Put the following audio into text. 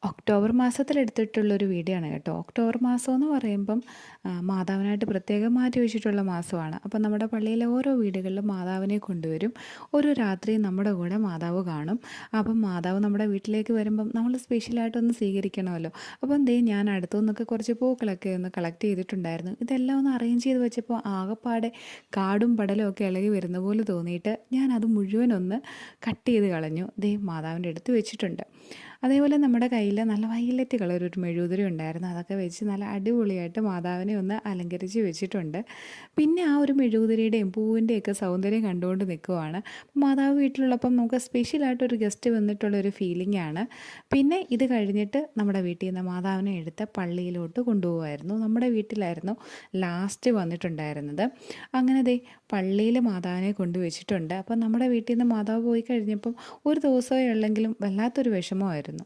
October മാസത്തിലെടുത്തിട്ടുള്ളൊരു video ആണ് കേട്ടോ. October മാസം എന്ന് പറയുമ്പം മാതാവിനായിട്ട് പ്രത്യേകം മാറ്റി വെച്ചിട്ടുള്ള മാസമാണ്. അപ്പം നമ്മുടെ പള്ളിയിലെ ഓരോ വീടുകളിലും മാതാവിനെ കൊണ്ടുവരും. ഒരു രാത്രി നമ്മുടെ കൂടെ മാതാവ് കാണും. അപ്പം മാതാവ് നമ്മുടെ വീട്ടിലേക്ക് വരുമ്പം നമ്മൾ സ്പെഷ്യലായിട്ടൊന്ന് സ്വീകരിക്കണമല്ലോ. അപ്പം ഞാൻ അടുത്തു നിന്നൊക്കെ കുറച്ച് പൂക്കളൊക്കെ ഒന്ന് കളക്ട് ചെയ്തിട്ടുണ്ടായിരുന്നു. ഇതെല്ലാം ഒന്ന് അറേഞ്ച് ചെയ്ത് വെച്ചപ്പോൾ ആകപ്പാടെ കാടും പടലും ഒക്കെ ഇളകി വരുന്ന പോലെ തോന്നിയിട്ട് ഞാനത് മുഴുവനൊന്ന് കട്ട് ചെയ്ത് കളഞ്ഞു. മാതാവിൻ്റെ അടുത്ത് വെച്ചിട്ടുണ്ട്. അതേപോലെ നമ്മുടെ കയ്യിൽ നല്ല വയലറ്റ് കളർ ഒരു മെഴുകുതിരി ഉണ്ടായിരുന്നു. അതൊക്കെ വെച്ച് നല്ല അടിപൊളിയായിട്ട് മാതാവിനെ ഒന്ന് അലങ്കരിച്ച് വെച്ചിട്ടുണ്ട്. പിന്നെ ആ ഒരു മെഴുകുതിരിയുടെയും പൂവിൻ്റെയൊക്കെ സൗന്ദര്യം കണ്ടുകൊണ്ട് നിൽക്കുവാണ്. മാതാവ് വീട്ടിലുള്ളപ്പം നമുക്ക് സ്പെഷ്യലായിട്ടൊരു ഗസ്റ്റ് വന്നിട്ടുള്ളൊരു ഫീലിംഗ് ആണ്. പിന്നെ ഇത് കഴിഞ്ഞിട്ട് നമ്മുടെ വീട്ടിൽ നിന്ന് മാതാവിനെ എടുത്ത് പള്ളിയിലോട്ട് കൊണ്ടുപോകുമായിരുന്നു. നമ്മുടെ വീട്ടിലായിരുന്നു ലാസ്റ്റ് വന്നിട്ടുണ്ടായിരുന്നത്. അങ്ങനെ പള്ളിയിൽ മാതാവിനെ കൊണ്ടുവച്ചിട്ടുണ്ട്. അപ്പം നമ്മുടെ വീട്ടിൽ നിന്ന് മാതാവ് പോയി കഴിഞ്ഞപ്പം ഒരു ദിവസമേ ഉള്ളെങ്കിലും വല്ലാത്തൊരു വിഷമമായിരുന്നു.